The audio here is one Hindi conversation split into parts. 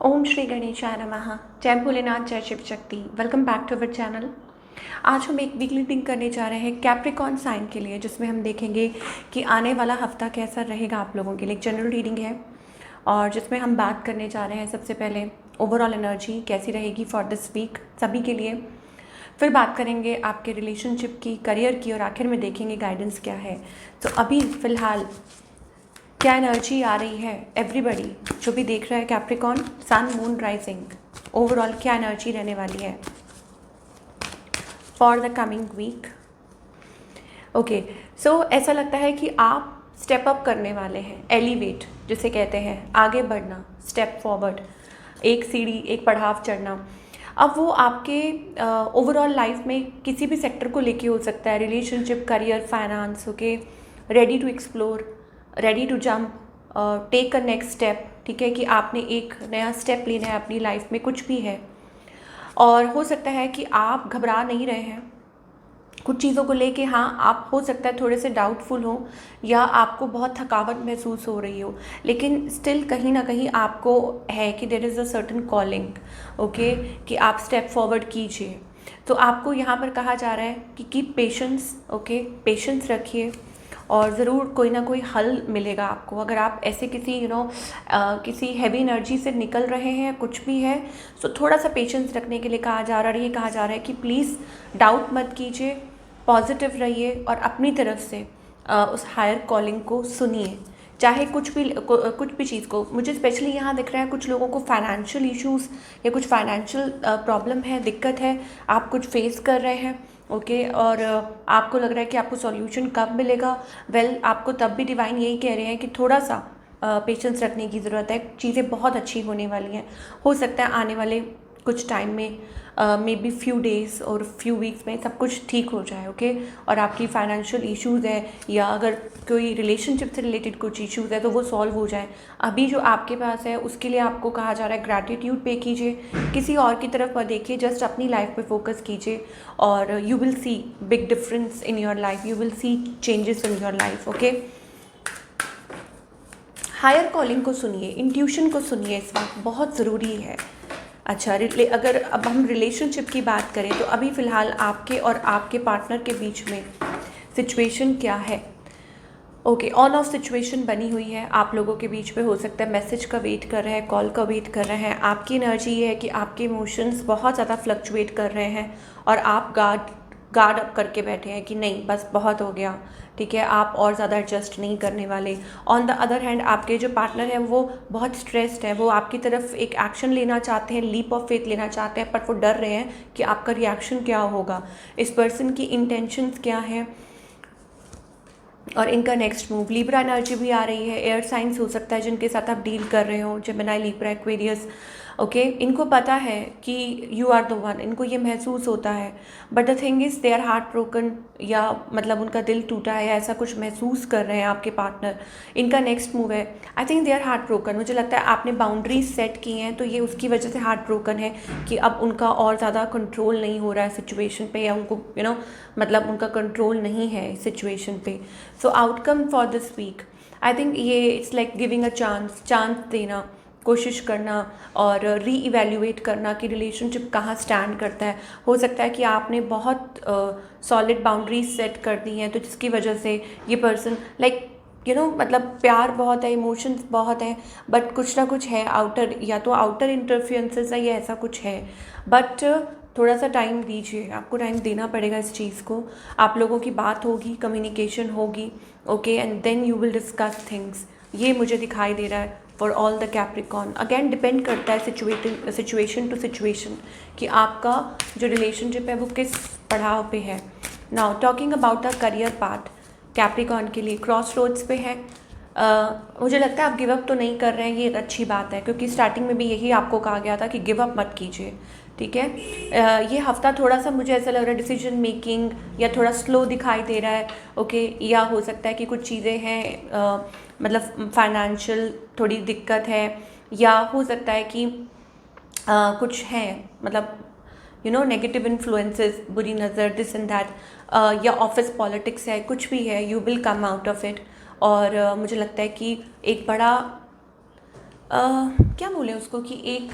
ओम श्री गणेशाय नमः। जय भोलेनाथ, जय Shiv Shakti. Welcome back to our channel. आज हम एक वीकली रीडिंग करने जा रहे हैं कैप्रिकॉर्न साइन के लिए, जिसमें हम देखेंगे कि आने वाला हफ्ता कैसा रहेगा आप लोगों के लिए। एक जनरल रीडिंग है और जिसमें हम बात करने जा रहे हैं सबसे पहले ओवरऑल एनर्जी कैसी रहेगी फॉर दिस वीक सभी के लिए। फिर बात करेंगे आपके रिलेशनशिप की, करियर की, और आखिर में देखेंगे गाइडेंस क्या है। तो अभी फ़िलहाल क्या एनर्जी आ रही है एवरीबडी जो भी देख रहा है Capricorn sun moon rising, overall क्या एनर्जी रहने वाली है for the coming week. Okay, so ऐसा लगता है कि आप स्टेप अप करने वाले हैं, एलिवेट जिसे कहते हैं, आगे बढ़ना, स्टेप फॉरवर्ड, एक सीढ़ी, एक पड़ाव चढ़ना। अब वो आपके ओवरऑल लाइफ में किसी भी सेक्टर को लेके हो सकता है, relationship, career, finance. Okay, ready to explore, ready to jump, take a next step. ठीक है कि आपने एक नया स्टेप लेना है अपनी लाइफ में, कुछ भी है। और हो सकता है कि आप घबरा नहीं रहे हैं कुछ चीज़ों को लेके। हाँ, आप हो सकता है थोड़े से डाउटफुल हो या आपको बहुत थकावट महसूस हो रही हो, लेकिन स्टिल कहीं ना कहीं आपको है कि there is a certain calling. Okay, कि आप स्टेप फॉरवर्ड कीजिए। तो आपको यहाँ पर कहा जा रहा है कि कीप पेशेंस। ओके, पेशेंस रखिए और ज़रूर कोई ना कोई हल मिलेगा आपको। अगर आप ऐसे किसी किसी हैवी एनर्जी से निकल रहे हैं, कुछ भी है, तो थोड़ा सा पेशेंस रखने के लिए कहा जा रहा है। ये कहा जा रहा है कि प्लीज़ डाउट मत कीजिए, पॉजिटिव रहिए और अपनी तरफ से उस हायर कॉलिंग को सुनिए। चाहे कुछ भी चीज़ को, मुझे स्पेशली यहाँ दिख रहा है कुछ लोगों को फाइनेंशियल इश्यूज़ या कुछ फाइनेंशियल प्रॉब्लम है, दिक्कत है, आप कुछ फेस कर रहे हैं। ओके, और आपको लग रहा है कि आपको सॉल्यूशन कब मिलेगा। वेल, आपको तब भी डिवाइन यही कह रहे हैं कि थोड़ा सा पेशेंस रखने की ज़रूरत है। चीज़ें बहुत अच्छी होने वाली हैं। हो सकता है आने वाले कुछ टाइम में, मे बी फ्यू डेज़ और फ्यू वीक्स में सब कुछ ठीक हो जाए। ओके, और आपकी फाइनेंशियल इश्यूज़ है या अगर कोई रिलेशनशिप से रिलेटेड कुछ इश्यूज़ है तो वो सॉल्व हो जाए। अभी जो आपके पास है उसके लिए आपको कहा जा रहा है ग्रैटिट्यूड पे कीजिए, किसी और की तरफ मत देखिए, जस्ट अपनी लाइफ पे फोकस कीजिए और you will see big difference in your life, you will see changes in your life. Okay, higher calling को सुनिए, इंट्यूशन को सुनिए, इस वक्त बहुत ज़रूरी है। अच्छा, अगर अब हम रिलेशनशिप की बात करें तो अभी फ़िलहाल आपके और आपके पार्टनर के बीच में सिचुएशन क्या है। ओके, ऑन ऑफ सिचुएशन बनी हुई है आप लोगों के बीच में। हो सकता है मैसेज का वेट कर रहे हैं, कॉल का वेट कर रहे हैं। आपकी एनर्जी ये है कि आपके इमोशंस बहुत ज़्यादा फ्लक्चुएट कर रहे हैं और आप गार्ड अप करके बैठे हैं कि नहीं, बस बहुत हो गया। ठीक है, आप और ज़्यादा एडजस्ट नहीं करने वाले। ऑन द अदर हैंड आपके जो पार्टनर हैं वो बहुत स्ट्रेस्ड है, वो आपकी तरफ एक एक्शन लेना चाहते हैं, लीप ऑफ फेथ लेना चाहते हैं, बट वो डर रहे हैं कि आपका रिएक्शन क्या होगा, इस पर्सन की इंटेंशंस क्या है और इनका नेक्स्ट मूव। लिब्रा एनर्जी भी आ रही है। एयर साइंस हो सकता है जिनके साथ आप डील कर रहे हो, जेमिनी, लिब्रा, एक्वेरियस। ओके, इनको पता है कि यू आर द वन, इनको ये महसूस होता है, but the thing is they are heartbroken, या मतलब उनका दिल टूटा है या ऐसा कुछ महसूस कर रहे हैं आपके पार्टनर। इनका नेक्स्ट मूव है, I think they are heartbroken. मुझे लगता है आपने बाउंड्रीज सेट की हैं तो ये उसकी वजह से हार्ट ब्रोकन है कि अब उनका और ज़्यादा कंट्रोल नहीं हो रहा है सिचुएशन पे, या उनको मतलब उनका कंट्रोल नहीं है सिचुएशन पे। So outcome for this week, I think ये it's like giving a chance देना, कोशिश करना और री इवेल्यूएट करना कि रिलेशनशिप कहाँ स्टैंड करता है। हो सकता है कि आपने बहुत सॉलिड बाउंड्रीज सेट कर दी हैं तो जिसकी वजह से ये पर्सन लाइक मतलब प्यार बहुत है, इमोशंस बहुत हैं, बट कुछ ना कुछ है आउटर, या तो आउटर इंटरफियरेंसेस है या ऐसा कुछ है। बट थोड़ा सा टाइम दीजिए, आपको टाइम देना पड़ेगा इस चीज़ को। आप लोगों की बात होगी, कम्युनिकेशन होगी। Okay, and then you will discuss things. ये मुझे दिखाई दे रहा है for all the Capricorn. Again depend करता है सिचुएशन टू सिचुएशन कि आपका जो रिलेशनशिप है वो किस पड़ाव पे है। Now talking about the career part, Capricorn के लिए क्रॉस रोड्स पे है। मुझे लगता है आप गिव अप तो नहीं कर रहे हैं, ये एक अच्छी बात है, क्योंकि स्टार्टिंग में भी यही आपको कहा गया था कि गिव अप मत कीजिए। ठीक है, ये हफ्ता थोड़ा सा मुझे ऐसा लग रहा है डिसीजन मेकिंग या थोड़ा स्लो दिखाई दे रहा है। ओके, या हो सकता है कि कुछ चीज़ें हैं, मतलब फाइनेंशियल थोड़ी दिक्कत है, या हो सकता है कि कुछ है, मतलब नेगेटिव इन्फ्लुएंसेस, बुरी नज़र, दिस एंड दैट, या ऑफिस पॉलिटिक्स है, कुछ भी है, you will come out of it. और मुझे लगता है कि एक बड़ा क्या बोलें उसको कि एक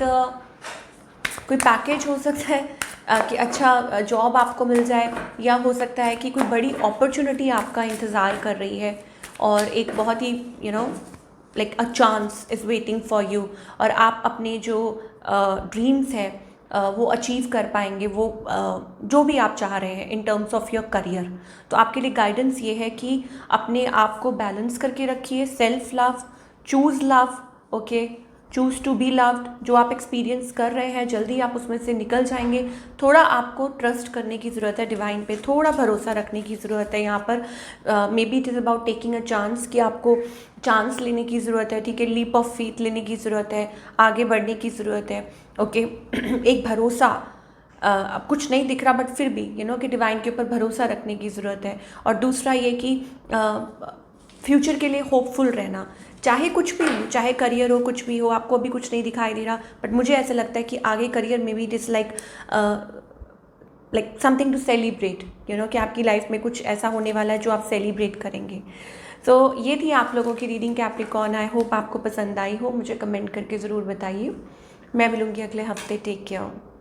कोई पैकेज हो सकता है कि अच्छा जॉब आपको मिल जाए, या हो सकता है कि कोई बड़ी अपॉर्चुनिटी आपका इंतज़ार कर रही है और एक बहुत ही like a chance is waiting for you, और आप अपने जो ड्रीम्स हैं वो अचीव कर पाएंगे, वो जो भी आप चाह रहे हैं in terms of your career. तो आपके लिए गाइडेंस ये है कि अपने आप को बैलेंस करके रखिए, self love, choose love, okay, choose to be loved. जो आप एक्सपीरियंस कर रहे हैं जल्दी आप उसमें से निकल जाएंगे। थोड़ा आपको ट्रस्ट करने की ज़रूरत है, डिवाइन पे थोड़ा भरोसा रखने की ज़रूरत है यहाँ पर। May be it is about taking a chance, कि आपको चांस लेने की ज़रूरत है, ठीक है, लीप ऑफ फेथ लेने की ज़रूरत है, आगे बढ़ने की ज़रूरत है, ओके। एक भरोसा, अब कुछ नहीं दिख रहा बट फिर भी कि डिवाइन के ऊपर भरोसा रखने की ज़रूरत है। और दूसरा ये कि फ्यूचर के लिए होपफुल रहना, चाहे कुछ भी हो, चाहे करियर हो, कुछ भी हो, आपको अभी कुछ नहीं दिखाई दे रहा बट मुझे ऐसा लगता है कि आगे करियर में भी it is like something to celebrate, कि आपकी लाइफ में कुछ ऐसा होने वाला है जो आप सेलिब्रेट करेंगे। तो ये थी आप लोगों की रीडिंग कैप्रिकॉर्न। आई होप आपको पसंद आई हो, मुझे कमेंट करके ज़रूर बताइए। मैं मिलूँगी अगले हफ्ते। Take care.